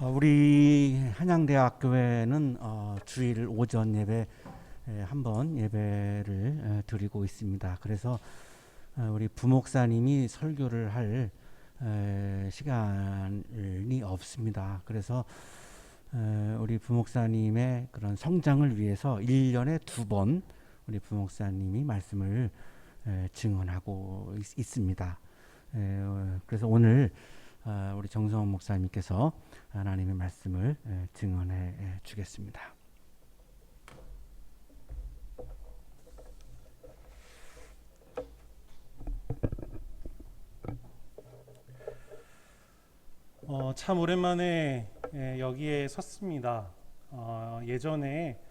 우리 한양대학교회는 주일 오전 예배 한 번 예배를 드리고 있습니다. 그래서 우리 부목사님이 설교를 할 시간이 없습니다. 그래서 우리 부목사님의 그런 성장을 위해서 1년에 2번 우리 부목사님이 말씀을 증언하고 있습니다. 그래서 오늘 우리 정성원 목사님께서 하나님의 말씀을 증언해 주겠습니다. 참 오랜만에 여기에 섰습니다. 예전에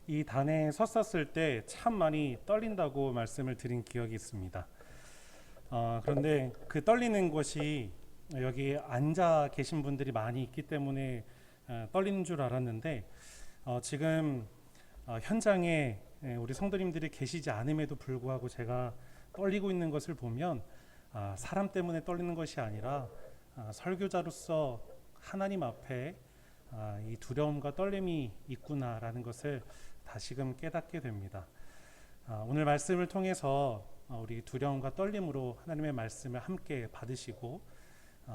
이 단에 섰었을 때 참 많이 떨린다고 말씀을 드린 기억이 있습니다. 그런데 그 떨리는 것이 여기 앉아 계신 분들이 많이 있기 때문에 떨리는 줄 알았는데 지금 현장에 우리 성도님들이 계시지 않음에도 불구하고 제가 떨리고 있는 것을 보면 사람 때문에 떨리는 것이 아니라 설교자로서 하나님 앞에 이 두려움과 떨림이 있구나라는 것을 다시금 깨닫게 됩니다. 오늘 말씀을 통해서 우리 두려움과 떨림으로 하나님의 말씀을 함께 받으시고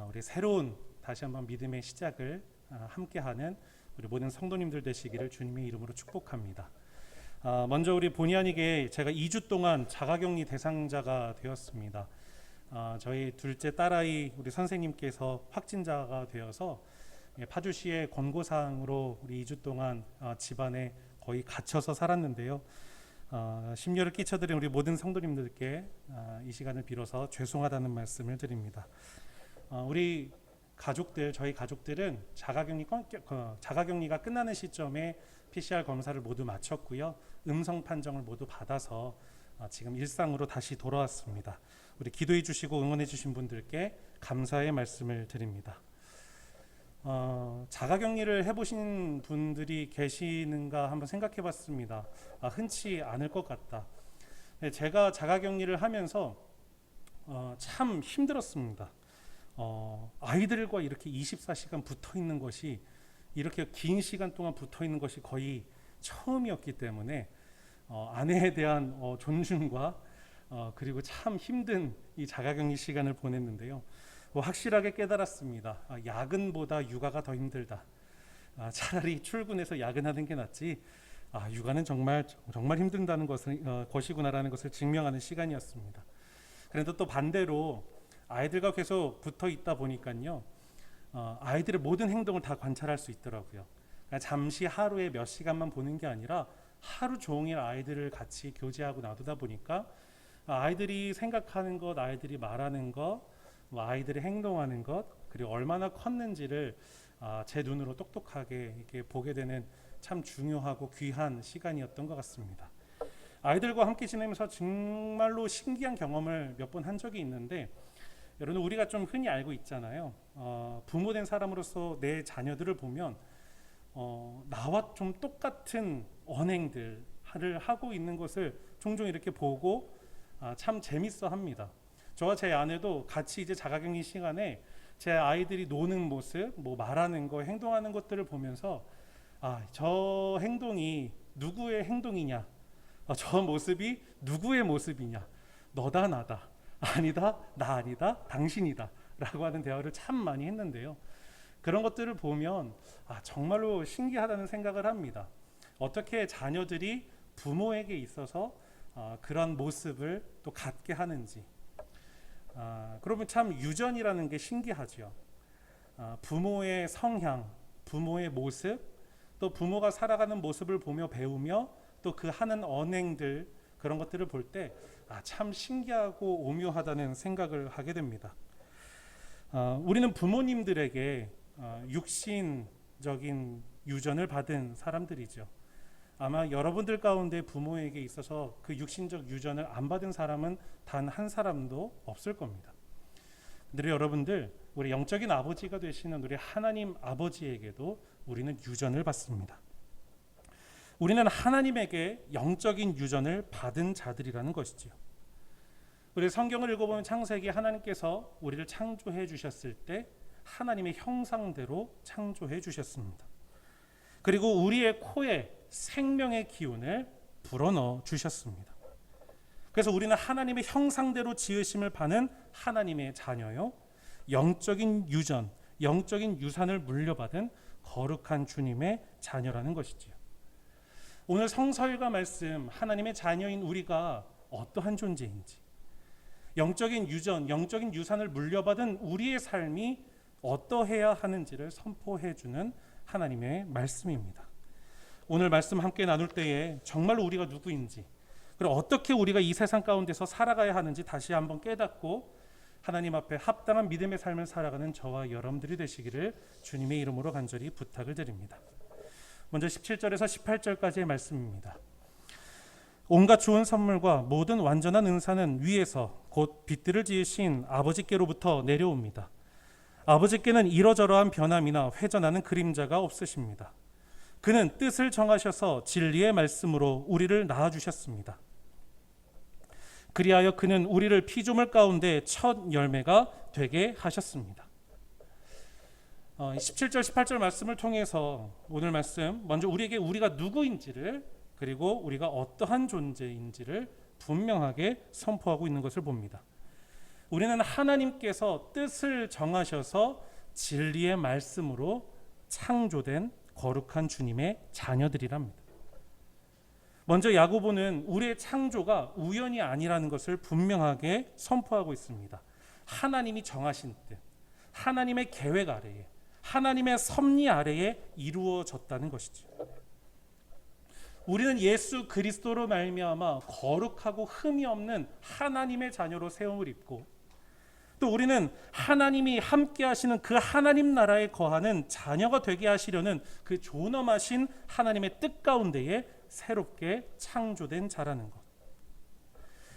우리 새로운 다시 한번 믿음의 시작을 함께하는 우리 모든 성도님들 되시기를 주님의 이름으로 축복합니다. 먼저 우리 본의 아니게 제가 2주 동안 자가격리 대상자가 되었습니다. 저희 둘째 딸아이 우리 선생님께서 확진자가 되어서 파주시의 권고사항으로 우리 2주 동안 집안에 거의 갇혀서 살았는데요. 심려를 끼쳐드린 우리 모든 성도님들께 이 시간을 빌어서 죄송하다는 말씀을 드립니다. 우리 가족들, 저희 가족들은 자가격리가 끝나는 시점에 PCR 검사를 모두 마쳤고요. 음성 판정을 모두 받아서 지금 일상으로 다시 돌아왔습니다. 우리 기도해 주시고 응원해 주신 분들께 감사의 말씀을 드립니다. 자가격리를 해보신 분들이 계시는가 한번 생각해 봤습니다. 흔치 않을 것 같다. 제가 자가격리를 하면서 참 힘들었습니다. 아이들과 이렇게 24시간 붙어 있는 것이, 이렇게 긴 시간 동안 붙어 있는 것이 거의 처음이었기 때문에 아내에 대한 존중과 그리고 참 힘든 이 자가격리 시간을 보냈는데요. 확실하게 깨달았습니다. 야근보다 육아가 더 힘들다. 차라리 출근해서 야근하는 게 낫지. 육아는 정말 힘든다는 것이구나라는 것을 증명하는 시간이었습니다. 그런데 또 반대로 아이들과 계속 붙어 있다 보니까요, 아이들의 모든 행동을 다 관찰할 수 있더라고요. 그러니까 잠시 하루에 몇 시간만 보는 게 아니라 하루 종일 아이들을 같이 교제하고 놔두다 보니까 아이들이 생각하는 것, 아이들이 말하는 것, 아이들이 행동하는 것, 그리고 얼마나 컸는지를 제 눈으로 똑똑하게 이렇게 보게 되는 참 중요하고 귀한 시간이었던 것 같습니다. 아이들과 함께 지내면서 정말로 신기한 경험을 몇 번 한 적이 있는데, 여러분 우리가 좀 흔히 알고 있잖아요. 부모된 사람으로서 내 자녀들을 보면 나와 좀 똑같은 언행들을 하고 있는 것을 종종 이렇게 보고 참 재밌어 합니다. 저와 제 아내도 같이 이제 자가격리 시간에 제 아이들이 노는 모습, 뭐 말하는 거, 행동하는 것들을 보면서 저 행동이 누구의 행동이냐, 저 모습이 누구의 모습이냐, 너다 나다, 아니다 나 아니다 당신이다 라고 하는 대화를 참 많이 했는데요. 그런 것들을 보면 정말로 신기하다는 생각을 합니다. 어떻게 자녀들이 부모에게 있어서 그런 모습을 또 갖게 하는지. 그러면 참 유전이라는 게 신기하죠. 부모의 성향, 부모의 모습, 또 부모가 살아가는 모습을 보며 배우며 또 그 하는 언행들, 그런 것들을 볼 때 참 신기하고 오묘하다는 생각을 하게 됩니다. 우리는 부모님들에게 육신적인 유전을 받은 사람들이죠. 아마 여러분들 가운데 부모에게 있어서 그 육신적 유전을 안 받은 사람은 단 한 사람도 없을 겁니다. 근데 여러분들, 우리 영적인 아버지가 되시는 우리 하나님 아버지에게도 우리는 유전을 받습니다. 우리는 하나님에게 영적인 유전을 받은 자들이라는 것이지요. 우리 성경을 읽어보면 창세기 하나님께서 우리를 창조해 주셨을 때 하나님의 형상대로 창조해 주셨습니다. 그리고 우리의 코에 생명의 기운을 불어넣어 주셨습니다. 그래서 우리는 하나님의 형상대로 지으심을 받은 하나님의 자녀요, 영적인 유전, 영적인 유산을 물려받은 거룩한 주님의 자녀라는 것이지요. 오늘 성서일과 말씀, 하나님의 자녀인 우리가 어떠한 존재인지, 영적인 유전, 영적인 유산을 물려받은 우리의 삶이 어떠해야 하는지를 선포해 주는 하나님의 말씀입니다. 오늘 말씀 함께 나눌 때에 정말로 우리가 누구인지, 그리고 어떻게 우리가 이 세상 가운데서 살아가야 하는지 다시 한번 깨닫고 하나님 앞에 합당한 믿음의 삶을 살아가는 저와 여러분들이 되시기를 주님의 이름으로 간절히 부탁을 드립니다. 먼저 17절에서 18절까지의 말씀입니다. 온갖 좋은 선물과 모든 완전한 은사는 위에서 곧 빛들을 지으신 아버지께로부터 내려옵니다. 아버지께는 이러저러한 변함이나 회전하는 그림자가 없으십니다. 그는 뜻을 정하셔서 진리의 말씀으로 우리를 낳아주셨습니다. 그리하여 그는 우리를 피조물 가운데 첫 열매가 되게 하셨습니다. 17절 18절 말씀을 통해서 오늘 말씀, 먼저 우리에게 우리가 누구인지를, 그리고 우리가 어떠한 존재인지를 분명하게 선포하고 있는 것을 봅니다. 우리는 하나님께서 뜻을 정하셔서 진리의 말씀으로 창조된 거룩한 주님의 자녀들이랍니다. 먼저 야고보는 우리의 창조가 우연이 아니라는 것을 분명하게 선포하고 있습니다. 하나님이 정하신 뜻, 하나님의 계획 아래에, 하나님의 섭리 아래에 이루어졌다는 것이죠. 우리는 예수 그리스도로 말미암아 거룩하고 흠이 없는 하나님의 자녀로 세움을 입고, 또 우리는 하나님이 함께 하시는 그 하나님 나라에 거하는 자녀가 되게 하시려는 그 존엄하신 하나님의 뜻 가운데에 새롭게 창조된 자라는 것.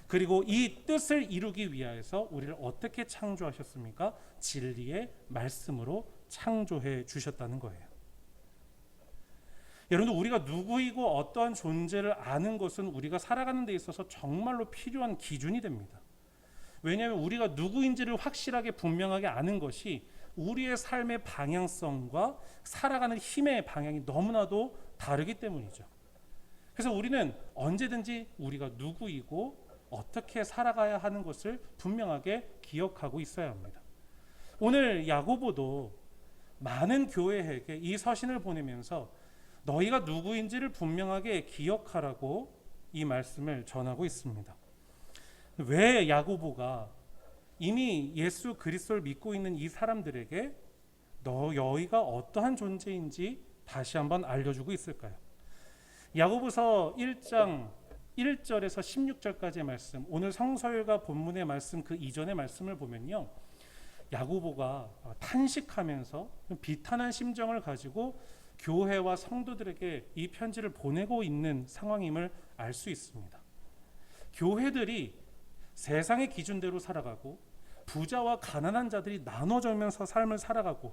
그리고 이 뜻을 이루기 위하여서 우리를 어떻게 창조하셨습니까? 진리의 말씀으로 창조해 주셨다는 거예요. 여러분들, 우리가 누구이고 어떠한 존재를 아는 것은 우리가 살아가는 데 있어서 정말로 필요한 기준이 됩니다. 왜냐하면 우리가 누구인지를 확실하게 분명하게 아는 것이 우리의 삶의 방향성과 살아가는 힘의 방향이 너무나도 다르기 때문이죠. 그래서 우리는 언제든지 우리가 누구이고 어떻게 살아가야 하는 것을 분명하게 기억하고 있어야 합니다. 오늘 야고보도 많은 교회에게 이 서신을 보내면서 너희가 누구인지를 분명하게 기억하라고 이 말씀을 전하고 있습니다. 왜 야고보가 이미 예수 그리스도를 믿고 있는 이 사람들에게 너희가 어떠한 존재인지 다시 한번 알려주고 있을까요? 야고보서 1장 1절에서 16절까지의 말씀, 오늘 성서일과 본문의 말씀 그 이전의 말씀을 보면요, 야고보가 탄식하면서 비탄한 심정을 가지고 교회와 성도들에게 이 편지를 보내고 있는 상황임을 알 수 있습니다. 교회들이 세상의 기준대로 살아가고 부자와 가난한 자들이 나눠지면서 삶을 살아가고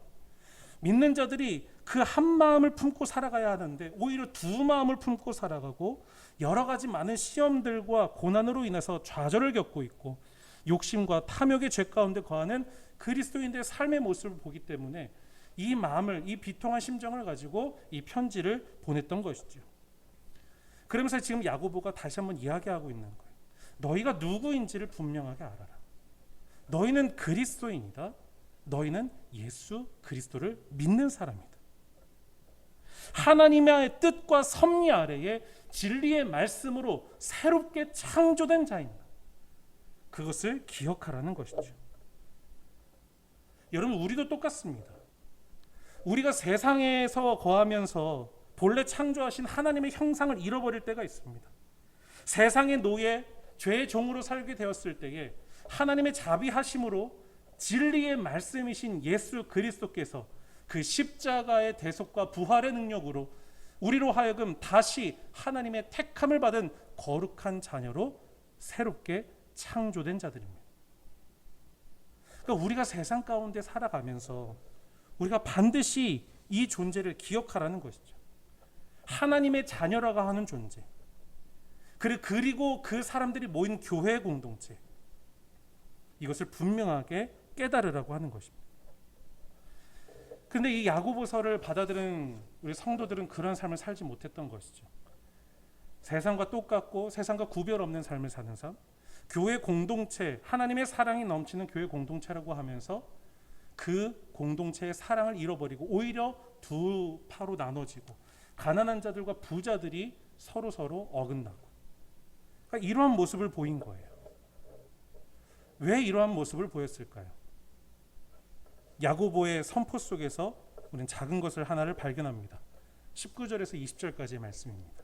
믿는 자들이 그 한 마음을 품고 살아가야 하는데 오히려 두 마음을 품고 살아가고 여러 가지 많은 시험들과 고난으로 인해서 좌절을 겪고 있고 욕심과 탐욕의 죄 가운데 거하는 그리스도인들의 삶의 모습을 보기 때문에 이 마음을, 이 비통한 심정을 가지고 이 편지를 보냈던 것이죠. 그러면서 지금 야고보가 다시 한번 이야기하고 있는 거예요. 너희가 누구인지를 분명하게 알아라. 너희는 그리스도인이다. 너희는 예수 그리스도를 믿는 사람이다. 하나님의 뜻과 섭리 아래에 진리의 말씀으로 새롭게 창조된 자입니다. 그것을 기억하라는 것이죠. 여러분, 우리도 똑같습니다. 우리가 세상에서 거하면서 본래 창조하신 하나님의 형상을 잃어버릴 때가 있습니다. 세상의 노예, 죄의 종으로 살게 되었을 때에 하나님의 자비하심으로 진리의 말씀이신 예수 그리스도께서 그 십자가의 대속과 부활의 능력으로 우리로 하여금 다시 하나님의 택함을 받은 거룩한 자녀로 새롭게 창조된 자들입니다. 그러니까 우리가 세상 가운데 살아가면서 우리가 반드시 이 존재를 기억하라는 것이죠. 하나님의 자녀라고 하는 존재, 그리고 그 사람들이 모인 교회 공동체, 이것을 분명하게 깨달으라고 하는 것입니다. 근데 이 야고보서를 받아들인 우리 성도들은 그런 삶을 살지 못했던 것이죠. 세상과 똑같고 세상과 구별 없는 삶을 사는 삶, 교회 공동체, 하나님의 사랑이 넘치는 교회 공동체라고 하면서 그 공동체의 사랑을 잃어버리고 오히려 두 파로 나눠지고 가난한 자들과 부자들이 서로 어긋나고, 그러니까 이러한 모습을 보인 거예요. 왜 이러한 모습을 보였을까요? 야고보의 선포 속에서 우리는 작은 것을 하나를 발견합니다. 19절에서 20절까지의 말씀입니다.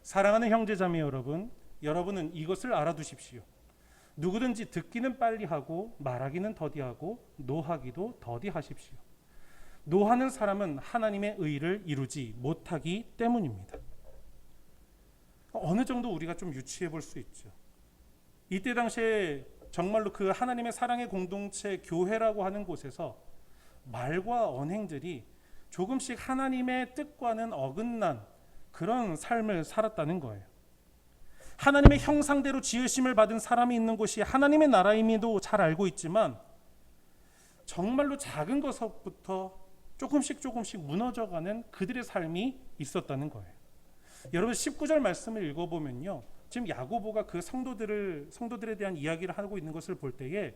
사랑하는 형제자매 여러분, 여러분은 이것을 알아두십시오. 누구든지 듣기는 빨리 하고 말하기는 더디하고 노하기도 더디하십시오. 노하는 사람은 하나님의 의를 이루지 못하기 때문입니다. 어느 정도 우리가 좀 유추해 볼 수 있죠. 이때 당시에 정말로 그 하나님의 사랑의 공동체 교회라고 하는 곳에서 말과 언행들이 조금씩 하나님의 뜻과는 어긋난 그런 삶을 살았다는 거예요. 하나님의 형상대로 지으심을 받은 사람이 있는 곳이 하나님의 나라임에도 잘 알고 있지만 정말로 작은 것부터 조금씩 무너져가는 그들의 삶이 있었다는 거예요. 여러분 19절 말씀을 읽어보면요, 지금 야고보가 그 성도들에 대한 이야기를 하고 있는 것을 볼 때에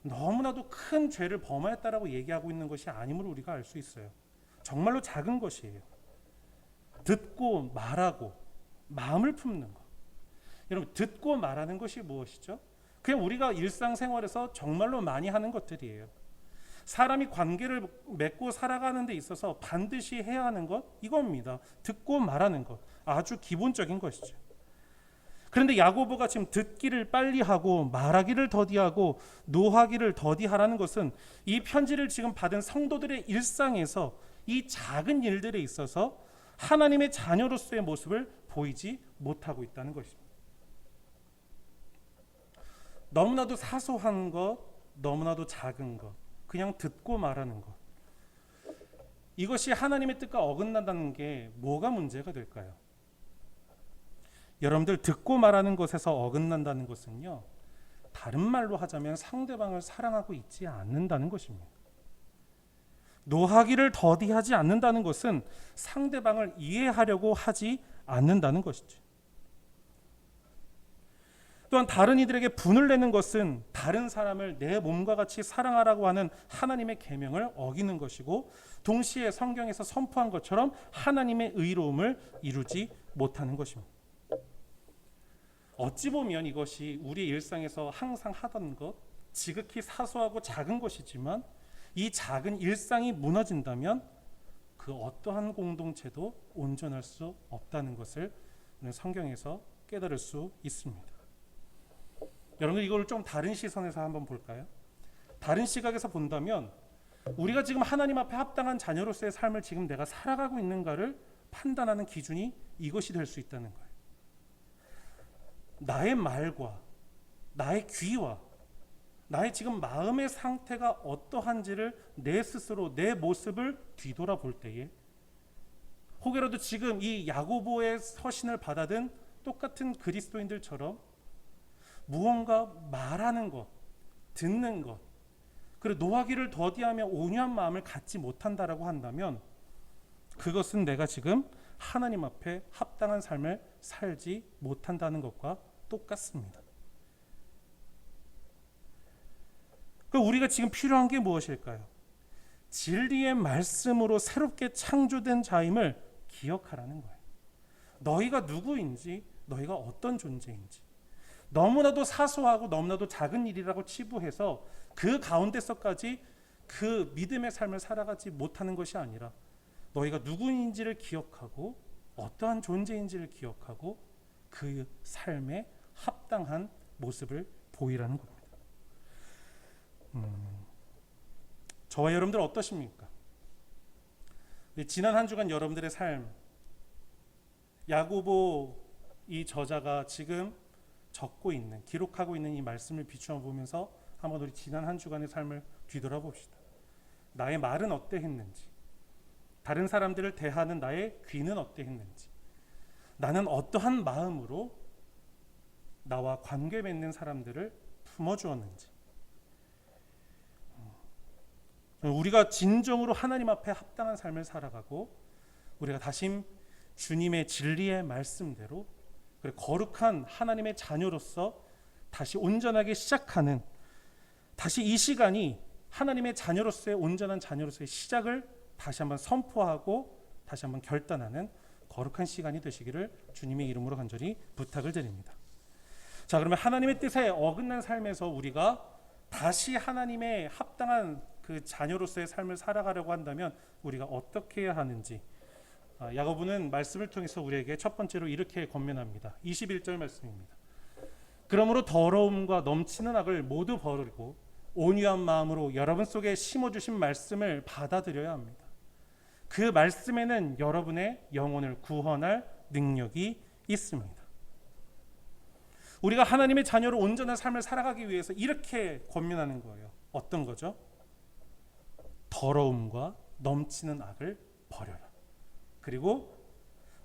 너무나도 큰 죄를 범하였다라고 얘기하고 있는 것이 아님을 우리가 알 수 있어요. 정말로 작은 것이에요. 듣고 말하고 마음을 품는 것. 여러분 듣고 말하는 것이 무엇이죠? 그냥 우리가 일상생활에서 정말로 많이 하는 것들이에요. 사람이 관계를 맺고 살아가는 데 있어서 반드시 해야 하는 것, 이겁니다. 듣고 말하는 것, 아주 기본적인 것이죠. 그런데 야고보가 지금 듣기를 빨리 하고 말하기를 더디하고 노하기를 더디하라는 것은 이 편지를 지금 받은 성도들의 일상에서 이 작은 일들에 있어서 하나님의 자녀로서의 모습을 보이지 못하고 있다는 것입니다. 너무나도 사소한 것, 너무나도 작은 것, 그냥 듣고 말하는 것, 이것이 하나님의 뜻과 어긋난다는 게 뭐가 문제가 될까요? 여러분들 듣고 말하는 것에서 어긋난다는 것은요, 다른 말로 하자면 상대방을 사랑하고 있지 않는다는 것입니다. 노하기를 더디하지 않는다는 것은 상대방을 이해하려고 하지 않는다는 것이죠. 또한 다른 이들에게 분을 내는 것은 다른 사람을 내 몸과 같이 사랑하라고 하는 하나님의 계명을 어기는 것이고, 동시에 성경에서 선포한 것처럼 하나님의 의로움을 이루지 못하는 것입니다. 어찌 보면 이것이 우리 일상에서 항상 하던 것, 지극히 사소하고 작은 것이지만 이 작은 일상이 무너진다면 그 어떠한 공동체도 온전할 수 없다는 것을 성경에서 깨달을 수 있습니다. 여러분 이걸 좀 다른 시선에서 한번 볼까요? 다른 시각에서 본다면 우리가 지금 하나님 앞에 합당한 자녀로서의 삶을 지금 내가 살아가고 있는가를 판단하는 기준이 이것이 될 수 있다는 거예요. 나의 말과 나의 귀와 나의 지금 마음의 상태가 어떠한지를 내 스스로 내 모습을 뒤돌아볼 때에, 혹여라도 지금 이 야고보의 서신을 받아든 똑같은 그리스도인들처럼 무언가 말하는 것, 듣는 것, 그리고 노하기를 더디하며 온유한 마음을 갖지 못한다라고 한다면 그것은 내가 지금 하나님 앞에 합당한 삶을 살지 못한다는 것과 똑같습니다. 그럼 우리가 지금 필요한 게 무엇일까요? 진리의 말씀으로 새롭게 창조된 자임을 기억하라는 거예요. 너희가 누구인지, 너희가 어떤 존재인지, 너무나도 사소하고 너무나도 작은 일이라고 치부해서 그 가운데서까지 그 믿음의 삶을 살아가지 못하는 것이 아니라 너희가 누구인지를 기억하고 어떠한 존재인지를 기억하고 그 삶에 합당한 모습을 보이라는 겁니다. 저와 여러분들 어떠십니까? 지난 한 주간 여러분들의 삶, 야고보 이 저자가 지금 적고 있는, 기록하고 있는 이 말씀을 비추어 보면서 한번 우리 지난 한 주간의 삶을 뒤돌아봅시다. 나의 말은 어떠했는지, 다른 사람들을 대하는 나의 귀는 어떠했는지, 나는 어떠한 마음으로 나와 관계 맺는 사람들을 품어주었는지. 우리가 진정으로 하나님 앞에 합당한 삶을 살아가고 우리가 다시 주님의 진리의 말씀대로 그리고 거룩한 하나님의 자녀로서 다시 온전하게 시작하는, 다시 이 시간이 하나님의 자녀로서의 온전한 자녀로서의 시작을 다시 한번 선포하고 다시 한번 결단하는 거룩한 시간이 되시기를 주님의 이름으로 간절히 부탁을 드립니다. 자, 그러면 하나님의 뜻에 어긋난 삶에서 우리가 다시 하나님의 합당한 그 자녀로서의 삶을 살아가려고 한다면 우리가 어떻게 해야 하는지, 야고보는 말씀을 통해서 우리에게 첫 번째로 이렇게 권면합니다. 21절 말씀입니다. 그러므로 더러움과 넘치는 악을 모두 버리고 온유한 마음으로 여러분 속에 심어주신 말씀을 받아들여야 합니다. 그 말씀에는 여러분의 영혼을 구원할 능력이 있습니다. 우리가 하나님의 자녀로 온전한 삶을 살아가기 위해서 이렇게 권면하는 거예요. 어떤 거죠? 더러움과 넘치는 악을 버려라. 그리고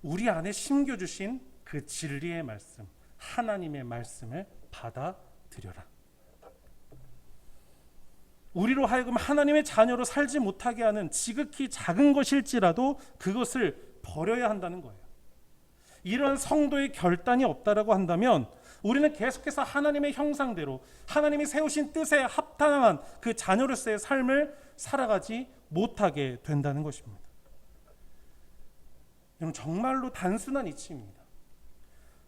우리 안에 심겨주신 그 진리의 말씀, 하나님의 말씀을 받아들여라. 우리로 하여금 하나님의 자녀로 살지 못하게 하는 지극히 작은 것일지라도 그것을 버려야 한다는 거예요. 이런 성도의 결단이 없다라고 한다면 우리는 계속해서 하나님의 형상대로 하나님이 세우신 뜻에 합당한 그 자녀로서의 삶을 살아가지 못하게 된다는 것입니다. 여러분, 정말로 단순한 이치입니다.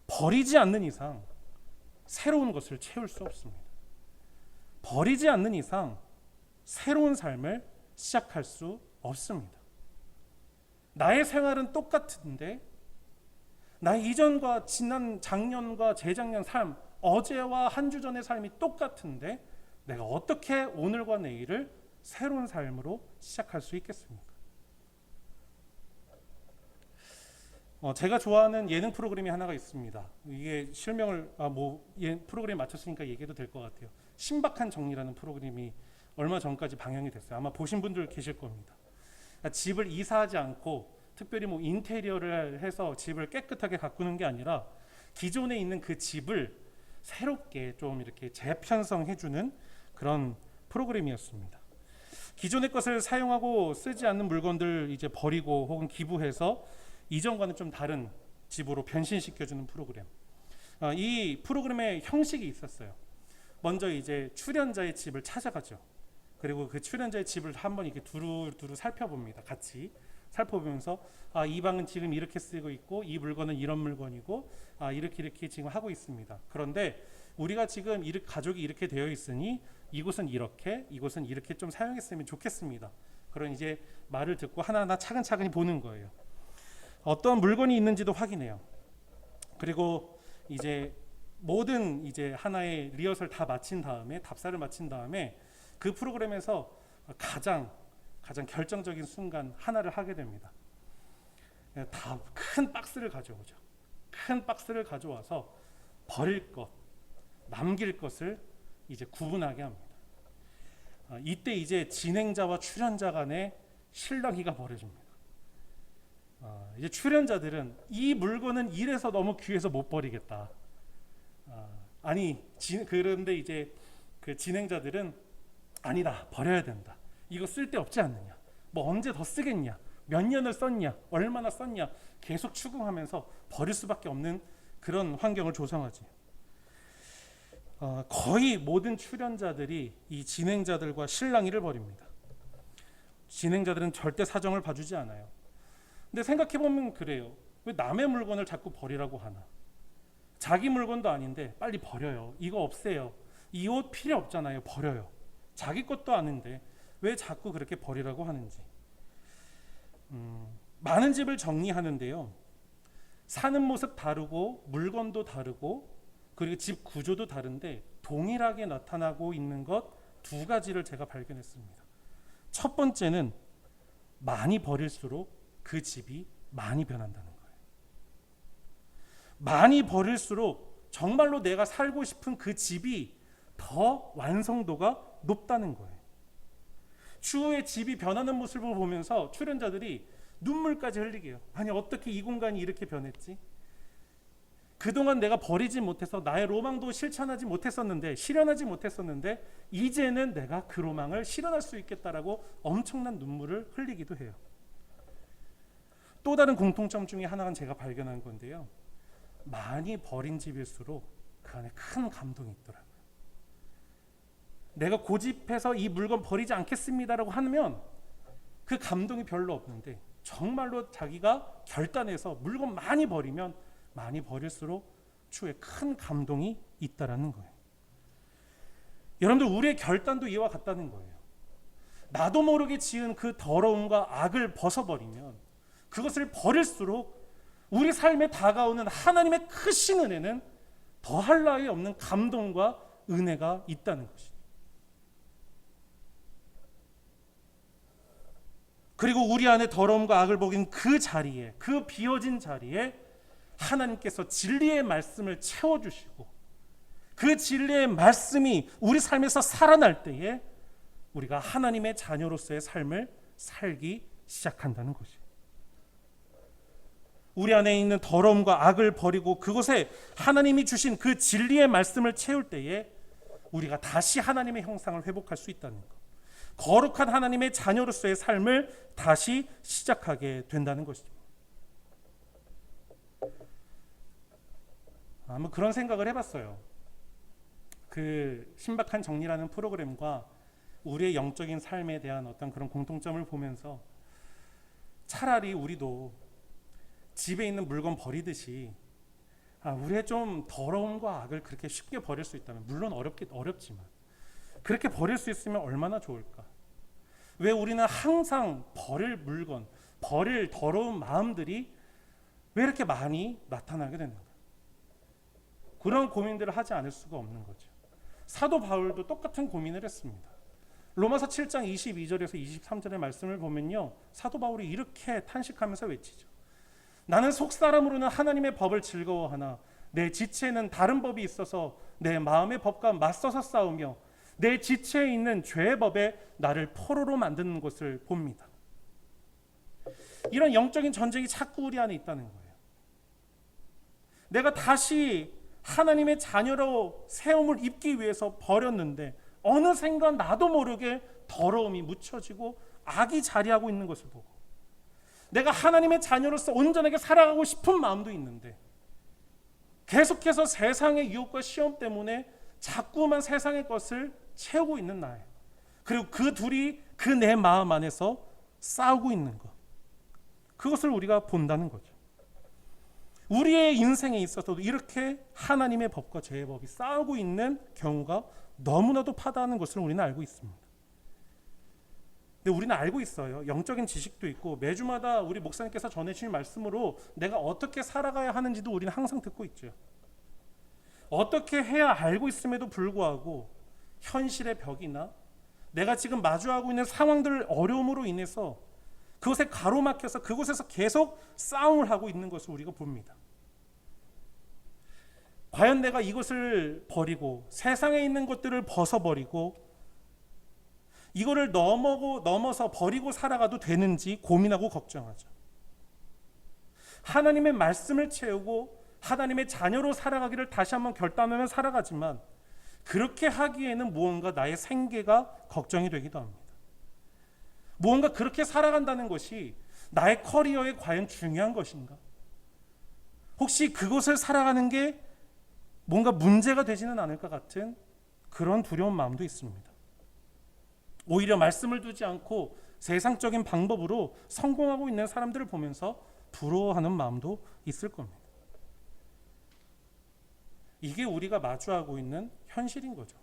버리지 않는 이상 새로운 것을 채울 수 없습니다. 버리지 않는 이상 새로운 삶을 시작할 수 없습니다. 나의 생활은 똑같은데 나의 이전과 지난 작년과 재작년 삶, 어제와 한 주 전의 삶이 똑같은데 내가 어떻게 오늘과 내일을 새로운 삶으로 시작할 수 있겠습니까? 제가 좋아하는 예능 프로그램이 하나가 있습니다. 이게 실명을 프로그램 맞췄으니까 얘기해도 될 것 같아요. 신박한 정리라는 프로그램이 얼마 전까지 방영이 됐어요. 아마 보신 분들 계실 겁니다. 집을 이사하지 않고 특별히 인테리어를 해서 집을 깨끗하게 가꾸는 게 아니라 기존에 있는 그 집을 새롭게 좀 이렇게 재편성해주는 그런 프로그램이었습니다. 기존의 것을 사용하고 쓰지 않는 물건들 이제 버리고 혹은 기부해서 이전과는 좀 다른 집으로 변신시켜주는 프로그램. 이 프로그램의 형식이 있었어요. 먼저 이제 출연자의 집을 찾아가죠. 그리고 그 출연자의 집을 한번 이렇게 두루두루 살펴봅니다. 같이 살펴보면서 이 방은 지금 이렇게 쓰고 있고 이 물건은 이런 물건이고 이렇게 지금 하고 있습니다. 그런데 우리가 지금 가족이 이렇게 되어 있으니 이곳은 이렇게 좀 사용했으면 좋겠습니다. 그런 이제 말을 듣고 하나하나 차근차근히 보는 거예요. 어떤 물건이 있는지도 확인해요. 그리고 이제 모든 이제 하나의 리허설 다 마친 다음에 답사를 마친 다음에 그 프로그램에서 가장 결정적인 순간 하나를 하게 됩니다. 다 큰 박스를 가져오죠. 큰 박스를 가져와서 버릴 것, 남길 것을 이제 구분하게 합니다. 이때 이제 진행자와 출연자 간의 실랑이가 벌어집니다. 이제 출연자들은 이 물건은 이래서 너무 귀해서 못 버리겠다. 그런데 이제 그 진행자들은 아니다, 버려야 된다. 이거 쓸데없지 않느냐, 언제 더 쓰겠냐, 몇 년을 썼냐, 얼마나 썼냐 계속 추궁하면서 버릴 수밖에 없는 그런 환경을 조성하지. 거의 모든 출연자들이 이 진행자들과 실랑이를 벌입니다. 진행자들은 절대 사정을 봐주지 않아요. 근데 생각해보면 그래요. 왜 남의 물건을 자꾸 버리라고 하나? 자기 물건도 아닌데 빨리 버려요. 이거 없애요. 이 옷 필요 없잖아요. 버려요. 자기 것도 아닌데 왜 자꾸 그렇게 버리라고 하는지. 많은 집을 정리하는데요. 사는 모습 다르고 물건도 다르고 그리고 집 구조도 다른데 동일하게 나타나고 있는 것 두 가지를 제가 발견했습니다. 첫 번째는 많이 버릴수록 그 집이 많이 변한다는 거예요. 많이 버릴수록 정말로 내가 살고 싶은 그 집이 더 완성도가 높다는 거예요. 추후에 집이 변하는 모습을 보면서 출연자들이 눈물까지 흘리게 해요. 아니 어떻게 이 공간이 이렇게 변했지? 그동안 내가 버리지 못해서 나의 로망도 실천하지 못했었는데, 실현하지 못했었는데 이제는 내가 그 로망을 실현할 수 있겠다라고 엄청난 눈물을 흘리기도 해요. 또 다른 공통점 중에 하나는 제가 발견한 건데요, 많이 버린 집일수록 그 안에 큰 감동이 있더라고요. 내가 고집해서 이 물건 버리지 않겠습니다라고 하면 그 감동이 별로 없는데, 정말로 자기가 결단해서 물건 많이 버리면 많이 버릴수록 추후에 큰 감동이 있다라는 거예요. 여러분들, 우리의 결단도 이와 같다는 거예요. 나도 모르게 지은 그 더러움과 악을 벗어버리면, 그것을 버릴수록 우리 삶에 다가오는 하나님의 크신 은혜는 더할 나위 없는 감동과 은혜가 있다는 것이죠. 그리고 우리 안에 더러움과 악을 먹인 그 자리에, 그 비어진 자리에 하나님께서 진리의 말씀을 채워주시고, 그 진리의 말씀이 우리 삶에서 살아날 때에 우리가 하나님의 자녀로서의 삶을 살기 시작한다는 것이에요. 우리 안에 있는 더러움과 악을 버리고 그곳에 하나님이 주신 그 진리의 말씀을 채울 때에 우리가 다시 하나님의 형상을 회복할 수 있다는 것, 거룩한 하나님의 자녀로서의 삶을 다시 시작하게 된다는 것이죠. 한번 그런 생각을 해봤어요. 그 신박한 정리라는 프로그램과 우리의 영적인 삶에 대한 어떤 그런 공통점을 보면서, 차라리 우리도 집에 있는 물건 버리듯이 우리의 좀 더러움과 악을 그렇게 쉽게 버릴 수 있다면, 물론 어렵지만 그렇게 버릴 수 있으면 얼마나 좋을까. 왜 우리는 항상 버릴 물건, 버릴 더러운 마음들이 왜 이렇게 많이 나타나게 되는가. 그런 고민들을 하지 않을 수가 없는 거죠. 사도 바울도 똑같은 고민을 했습니다. 로마서 7장 22절에서 23절의 말씀을 보면요, 사도 바울이 이렇게 탄식하면서 외치죠. 나는 속사람으로는 하나님의 법을 즐거워하나 내 지체에는 다른 법이 있어서 내 마음의 법과 맞서서 싸우며 내 지체에 있는 죄의 법에 나를 포로로 만드는 것을 봅니다. 이런 영적인 전쟁이 자꾸 우리 안에 있다는 거예요. 내가 다시 하나님의 자녀로 세움을 입기 위해서 버렸는데, 어느샌가 나도 모르게 더러움이 묻혀지고 악이 자리하고 있는 것을 보고, 내가 하나님의 자녀로서 온전하게 살아가고 싶은 마음도 있는데 계속해서 세상의 유혹과 시험 때문에 자꾸만 세상의 것을 채우고 있는 나예요. 그리고 그 둘이 그 내 마음 안에서 싸우고 있는 것, 그것을 우리가 본다는 거죠. 우리의 인생에 있어서도 이렇게 하나님의 법과 죄의 법이 싸우고 있는 경우가 너무나도 파다한 것을 우리는 알고 있습니다. 근데 우리는 알고 있어요. 영적인 지식도 있고 매주마다 우리 목사님께서 전해주신 말씀으로 내가 어떻게 살아가야 하는지도 우리는 항상 듣고 있죠. 어떻게 해야 알고 있음에도 불구하고 현실의 벽이나 내가 지금 마주하고 있는 상황들 어려움으로 인해서 그것에 가로막혀서 그곳에서 계속 싸움을 하고 있는 것을 우리가 봅니다. 과연 내가 이것을 버리고 세상에 있는 것들을 벗어버리고 이거를 넘어서 버리고 살아가도 되는지 고민하고 걱정하죠. 하나님의 말씀을 채우고 하나님의 자녀로 살아가기를 다시 한번 결단하면 살아가지만, 그렇게 하기에는 무언가 나의 생계가 걱정이 되기도 합니다. 무언가 그렇게 살아간다는 것이 나의 커리어에 과연 중요한 것인가? 혹시 그것을 살아가는 게 뭔가 문제가 되지는 않을 것 같은 그런 두려운 마음도 있습니다. 오히려 말씀을 두지 않고 세상적인 방법으로 성공하고 있는 사람들을 보면서 부러워하는 마음도 있을 겁니다. 이게 우리가 마주하고 있는 현실인 거죠.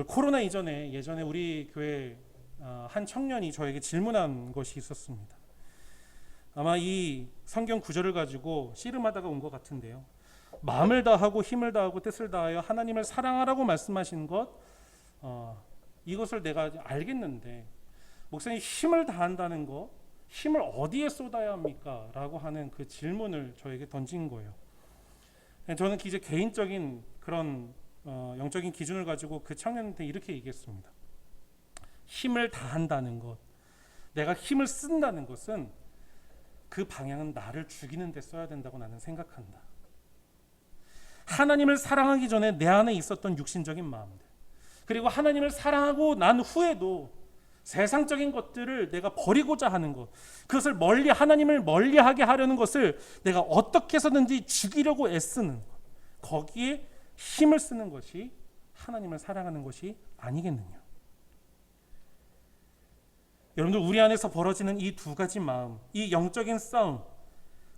코로나 예전에 우리 교회 한 청년이 저에게 질문한 것이 있었습니다. 아마 이 성경 구절을 가지고 씨름하다가 온 것 같은데요. 마음을 다하고 힘을 다하고 뜻을 다하여 하나님을 사랑하라고 말씀하신 것, 이것을 내가 알겠는데 목사님, 힘을 다한다는 거, 힘을 어디에 쏟아야 합니까? 라고 하는 그 질문을 저에게 던진 거예요. 저는 이제 개인적인 그런 영적인 기준을 가지고 그 청년한테 이렇게 얘기했습니다. 힘을 다한다는 것, 내가 힘을 쓴다는 것은 그 방향은 나를 죽이는 데 써야 된다고 나는 생각한다. 하나님을 사랑하기 전에 내 안에 있었던 육신적인 마음들, 그리고 하나님을 사랑하고 난 후에도 세상적인 것들을 내가 버리고자 하는 것, 그것을 하나님을 멀리하게 하려는 것을 내가 어떻게 해서든지 죽이려고 애쓰는 것, 거기에 힘을 쓰는 것이 하나님을 사랑하는 것이 아니겠느냐. 여러분들, 우리 안에서 벌어지는 이 두 가지 마음, 이 영적인 싸움,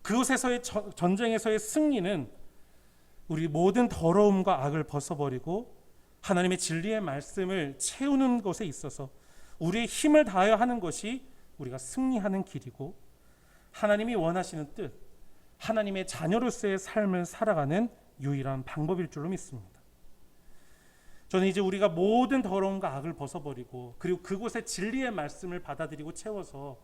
그곳에서의 전쟁에서의 승리는 우리 모든 더러움과 악을 벗어버리고 하나님의 진리의 말씀을 채우는 것에 있어서 우리의 힘을 다하여 하는 것이 우리가 승리하는 길이고, 하나님이 원하시는 뜻, 하나님의 자녀로서의 삶을 살아가는 유일한 방법일 줄로 믿습니다. 저는 이제 우리가 모든 더러움과 악을 벗어버리고, 그리고 그곳에 진리의 말씀을 받아들이고 채워서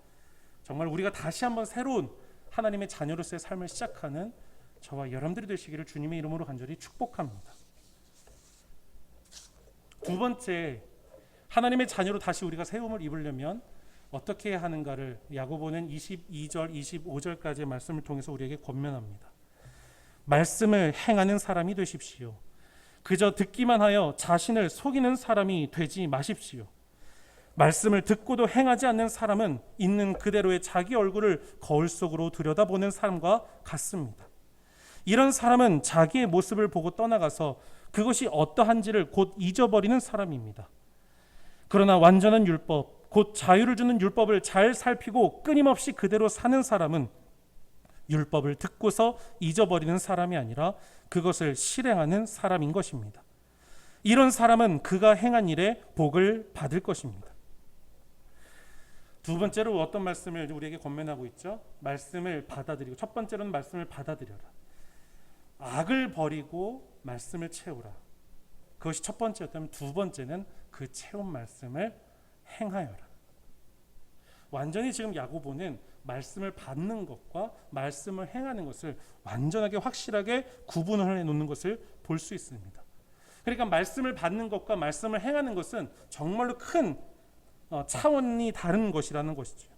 정말 우리가 다시 한번 새로운 하나님의 자녀로서의 삶을 시작하는 저와 여러분들이 되시기를 주님의 이름으로 간절히 축복합니다. 두 번째, 하나님의 자녀로 다시 우리가 세움을 입으려면 어떻게 해야 하는가를 야고보는 22절, 25절까지의 말씀을 통해서 우리에게 권면합니다. 말씀을 행하는 사람이 되십시오. 그저 듣기만 하여 자신을 속이는 사람이 되지 마십시오. 말씀을 듣고도 행하지 않는 사람은 있는 그대로의 자기 얼굴을 거울 속으로 들여다보는 사람과 같습니다. 이런 사람은 자기의 모습을 보고 떠나가서 그것이 어떠한지를 곧 잊어버리는 사람입니다. 그러나 완전한 율법, 곧 자유를 주는 율법을 잘 살피고 끊임없이 그대로 사는 사람은 율법을 듣고서 잊어버리는 사람이 아니라 그것을 실행하는 사람인 것입니다. 이런 사람은 그가 행한 일에 복을 받을 것입니다. 두 번째로 어떤 말씀을 우리에게 권면하고 있죠? 말씀을 받아들이고, 첫 번째로는 말씀을 받아들여라. 악을 버리고 말씀을 채우라. 그것이 첫 번째였다면, 두 번째는 그 채운 말씀을 행하여라. 완전히 지금 야고보는 말씀을 받는 것과 말씀을 행하는 것을 완전하게 확실하게 구분을 해놓는 것을 볼 수 있습니다. 그러니까 말씀을 받는 것과 말씀을 행하는 것은 정말로 큰 차원이 다른 것이라는 것이죠.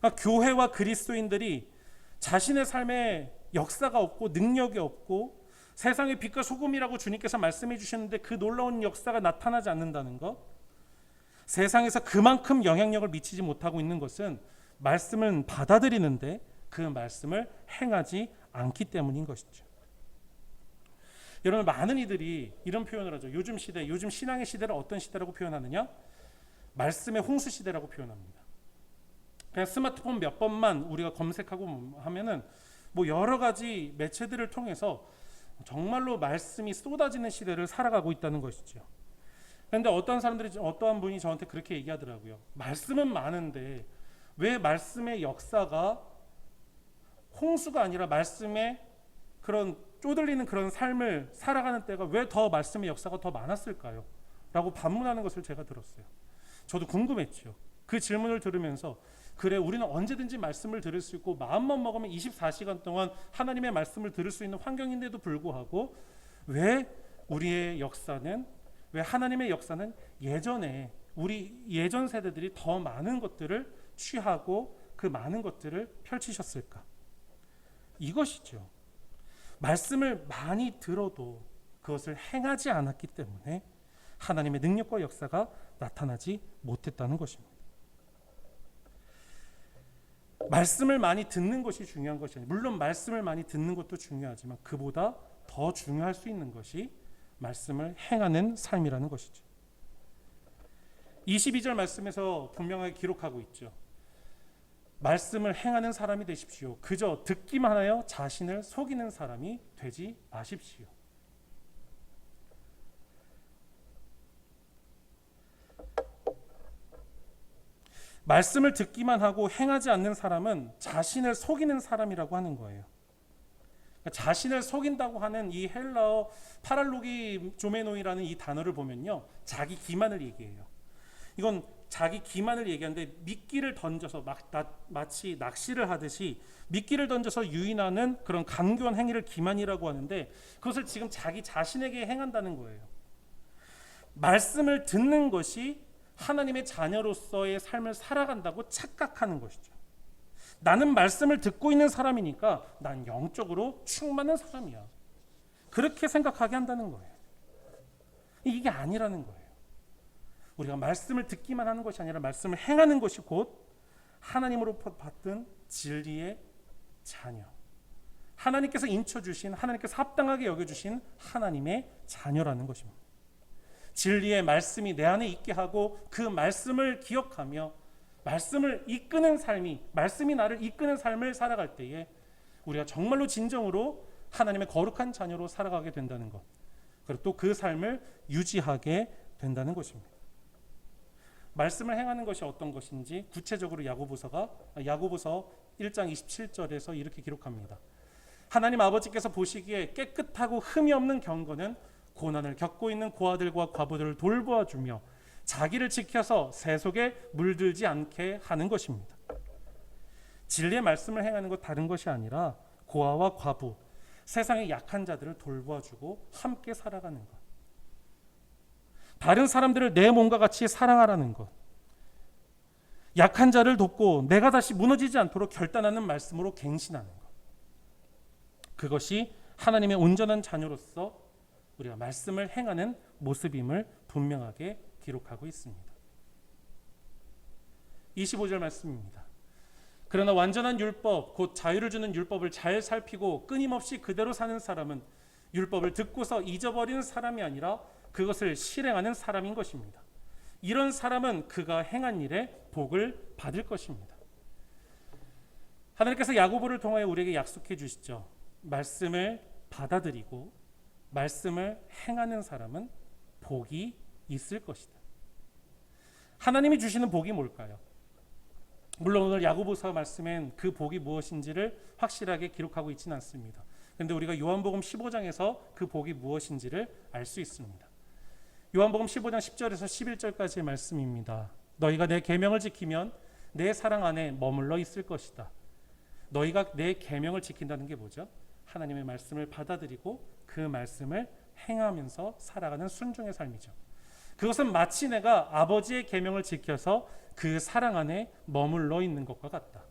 그러니까 교회와 그리스도인들이 자신의 삶에 역사가 없고 능력이 없고 세상의 빛과 소금이라고 주님께서 말씀해 주셨는데 그 놀라운 역사가 나타나지 않는다는 것, 세상에서 그만큼 영향력을 미치지 못하고 있는 것은 말씀은 받아들이는데 그 말씀을 행하지 않기 때문인 것이죠. 여러분, 많은 이들이 이런 표현을 하죠. 요즘 시대, 요즘 신앙의 시대를 어떤 시대라고 표현하느냐? 말씀의 홍수 시대라고 표현합니다. 그냥 스마트폰 몇 번만 우리가 검색하고 하면은 뭐 여러 가지 매체들을 통해서 정말로 말씀이 쏟아지는 시대를 살아가고 있다는 것이죠. 그런데 어떠한 분이 저한테 그렇게 얘기하더라고요. 말씀은 많은데 왜 말씀의 역사가 홍수가 아니라 말씀의 그런 쪼들리는 그런 삶을 살아가는 때가 왜 더 말씀의 역사가 더 많았을까요? 라고 반문하는 것을 제가 들었어요. 저도 궁금했죠. 그 질문을 들으면서 그래, 우리는 언제든지 말씀을 들을 수 있고 마음만 먹으면 24시간 동안 하나님의 말씀을 들을 수 있는 환경인데도 불구하고 왜 하나님의 역사는 예전에 우리 예전 세대들이 더 많은 것들을 취하고 그 많은 것들을 펼치셨을까? 이것이죠. 말씀을 많이 들어도 그것을 행하지 않았기 때문에 하나님의 능력과 역사가 나타나지 못했다는 것입니다. 말씀을 많이 듣는 것이 중요한 것이 아니에요. 물론 말씀을 많이 듣는 것도 중요하지만 그보다 더 중요할 수 있는 것이 말씀을 행하는 삶이라는 것이죠. 22절 말씀에서 분명하게 기록하고 있죠. 말씀을 행하는 사람이 되십시오. 그저 듣기만 하여 자신을 속이는 사람이 되지 마십시오. 말씀을 듣기만 하고 행하지 않는 사람은 자신을 속이는 사람이라고 하는 거예요. 그러니까 자신을 속인다고 하는 이 헬라어 파랄로기 조메노이라는 이 단어를 보면요, 자기 기만을 얘기해요. 이건 자기 기만을 얘기하는데 미끼를 던져서 마치 낚시를 하듯이 미끼를 던져서 유인하는 그런 간교한 행위를 기만이라고 하는데 그것을 지금 자기 자신에게 행한다는 거예요. 말씀을 듣는 것이 하나님의 자녀로서의 삶을 살아간다고 착각하는 것이죠. 나는 말씀을 듣고 있는 사람이니까 난 영적으로 충만한 사람이야. 그렇게 생각하게 한다는 거예요. 이게 아니라는 거예요. 우리가 말씀을 듣기만 하는 것이 아니라 말씀을 행하는 것이 곧 하나님으로부터 받은 진리의 자녀, 하나님께서 인쳐주신, 하나님께서 합당하게 여겨주신 하나님의 자녀라는 것입니다. 진리의 말씀이 내 안에 있게 하고 그 말씀을 기억하며 말씀을 이끄는 삶이, 말씀이 나를 이끄는 삶을 살아갈 때에 우리가 정말로 진정으로 하나님의 거룩한 자녀로 살아가게 된다는 것, 그리고 또 그 삶을 유지하게 된다는 것입니다. 말씀을 행하는 것이 어떤 것인지 구체적으로 야고보서 1장 27절에서 이렇게 기록합니다. 하나님 아버지께서 보시기에 깨끗하고 흠이 없는 경건은 고난을 겪고 있는 고아들과 과부들을 돌보아 주며 자기를 지켜서 새 속에 물들지 않게 하는 것입니다. 진리의 말씀을 행하는 것 다른 것이 아니라 고아와 과부, 세상의 약한 자들을 돌보아 주고 함께 살아가는 것, 다른 사람들을 내 몸과 같이 사랑하라는 것, 약한 자를 돕고 내가 다시 무너지지 않도록 결단하는 말씀으로 갱신하는 것, 그것이 하나님의 온전한 자녀로서 우리가 말씀을 행하는 모습임을 분명하게 기록하고 있습니다. 25절 말씀입니다. 그러나 완전한 율법, 곧 자유를 주는 율법을 잘 살피고 끊임없이 그대로 사는 사람은 율법을 듣고서 잊어버리는 사람이 아니라 그것을 실행하는 사람인 것입니다. 이런 사람은 그가 행한 일에 복을 받을 것입니다. 하나님께서 야고보를 통하여 우리에게 약속해 주시죠. 말씀을 받아들이고 말씀을 행하는 사람은 복이 있을 것이다. 하나님이 주시는 복이 뭘까요? 물론 오늘 야고보서 말씀엔 그 복이 무엇인지를 확실하게 기록하고 있지는 않습니다. 그런데 우리가 요한복음 15장에서 그 복이 무엇인지를 알 수 있습니다. 요한복음 15장 10절에서 11절까지의 말씀입니다. 너희가 내 계명을 지키면 내 사랑 안에 머물러 있을 것이다. 너희가 내 계명을 지킨다는 게 뭐죠? 하나님의 말씀을 받아들이고 그 말씀을 행하면서 살아가는 순종의 삶이죠. 그것은 마치 내가 아버지의 계명을 지켜서 그 사랑 안에 머물러 있는 것과 같다.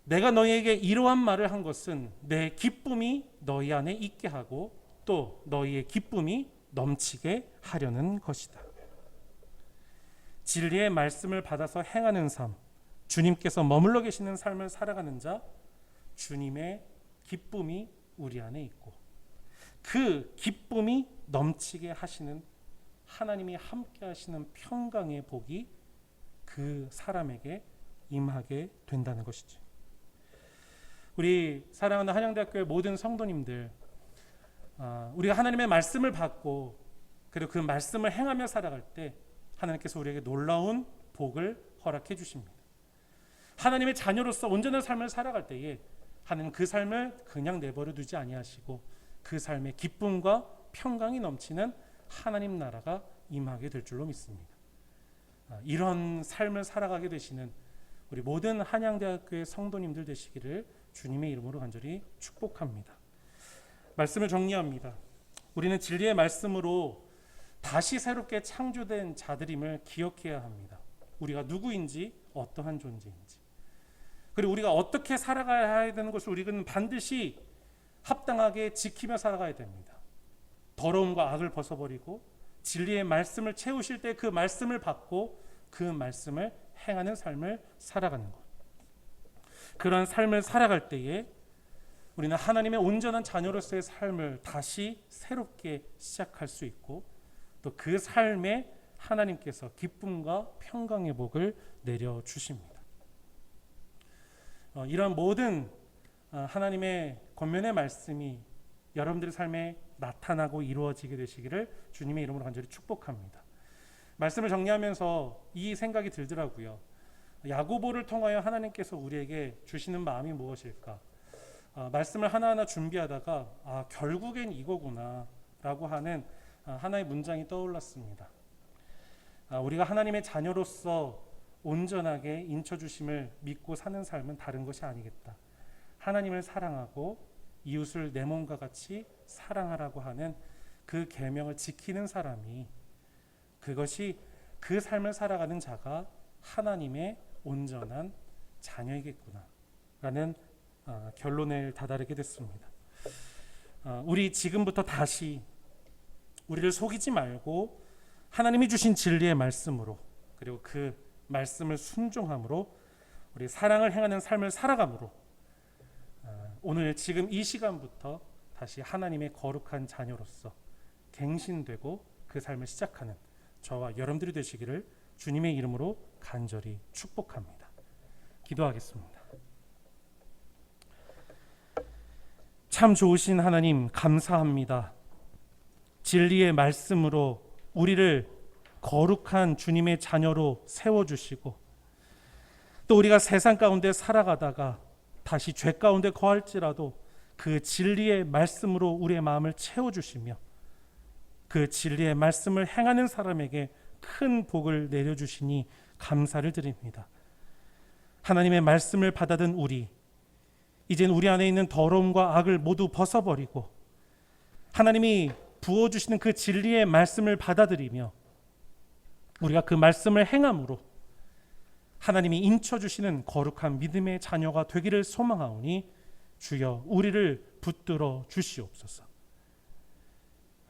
내가 너희에게 이러한 말을 한 것은 내 기쁨이 너희 안에 있게 하고 또 너희의 기쁨이 넘치게 하려는 것이다. 진리의 말씀을 받아서 행하는 삶, 주님께서 머물러 계시는 삶을 살아가는 자, 주님의 기쁨이 우리 안에 있고 그 기쁨이 넘치게 하시는 하나님이 함께 하시는 평강의 복이 그 사람에게 임하게 된다는 것이죠. 우리 사랑하는 한양대학교의 모든 성도님들, 우리가 하나님의 말씀을 받고 그리고 그 말씀을 행하며 살아갈 때 하나님께서 우리에게 놀라운 복을 허락해 주십니다. 하나님의 자녀로서 온전한 삶을 살아갈 때에 하나님 그 삶을 그냥 내버려 두지 아니하시고 그 삶에 기쁨과 평강이 넘치는 하나님 나라가 임하게 될 줄로 믿습니다. 이런 삶을 살아가게 되시는 우리 모든 한양대학교의 성도님들 되시기를 주님의 이름으로 간절히 축복합니다. 말씀을 정리합니다. 우리는 진리의 말씀으로 다시 새롭게 창조된 자들임을 기억해야 합니다. 우리가 누구인지 어떠한 존재인지, 그리고 우리가 어떻게 살아가야 되는 것을 우리는 반드시 합당하게 지키며 살아가야 됩니다. 더러움과 악을 벗어버리고 진리의 말씀을 채우실 때 그 말씀을 받고 그 말씀을 행하는 삶을 살아가는 것, 그런 삶을 살아갈 때에 우리는 하나님의 온전한 자녀로서의 삶을 다시 새롭게 시작할 수 있고 또 그 삶에 하나님께서 기쁨과 평강의 복을 내려주십니다. 이러한 모든 하나님의 권면의 말씀이 여러분들의 삶에 나타나고 이루어지게 되시기를 주님의 이름으로 간절히 축복합니다. 말씀을 정리하면서 이 생각이 들더라고요. 야고보를 통하여 하나님께서 우리에게 주시는 마음이 무엇일까? 말씀을 하나하나 준비하다가 결국엔 이거구나 라고 하는 하나의 문장이 떠올랐습니다. 우리가 하나님의 자녀로서 온전하게 인쳐주심을 믿고 사는 삶은 다른 것이 아니겠다. 하나님을 사랑하고 이웃을 내 몸과 같이 사랑하라고 하는 그 계명을 지키는 사람이, 그것이 그 삶을 살아가는 자가 하나님의 온전한 자녀이겠구나라는 결론을 다다르게 됐습니다. 우리 지금부터 다시 우리를 속이지 말고 하나님이 주신 진리의 말씀으로, 그리고 그 말씀을 순종함으로 우리 사랑을 행하는 삶을 살아감으로 오늘 지금 이 시간부터 다시 하나님의 거룩한 자녀로서 갱신되고 그 삶을 시작하는 저와 여러분들이 되시기를 주님의 이름으로 간절히 축복합니다. 기도하겠습니다. 참 좋으신 하나님, 감사합니다. 진리의 말씀으로 우리를 거룩한 주님의 자녀로 세워주시고, 또 우리가 세상 가운데 살아가다가 다시 죄 가운데 거할지라도 그 진리의 말씀으로 우리의 마음을 채워주시며 그 진리의 말씀을 행하는 사람에게 큰 복을 내려주시니 감사를 드립니다. 하나님의 말씀을 받아든 우리, 이젠 우리 안에 있는 더러움과 악을 모두 벗어버리고 하나님이 부어주시는 그 진리의 말씀을 받아들이며 우리가 그 말씀을 행함으로 하나님이 인쳐주시는 거룩한 믿음의 자녀가 되기를 소망하오니 주여 우리를 붙들어 주시옵소서.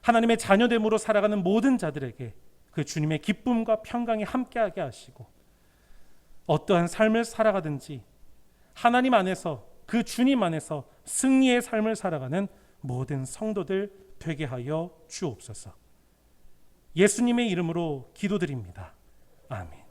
하나님의 자녀됨으로 살아가는 모든 자들에게 그 주님의 기쁨과 평강이 함께하게 하시고 어떠한 삶을 살아가든지 하나님 안에서, 그 주님 안에서 승리의 삶을 살아가는 모든 성도들 되게 하여 주옵소서. 예수님의 이름으로 기도드립니다. 아멘.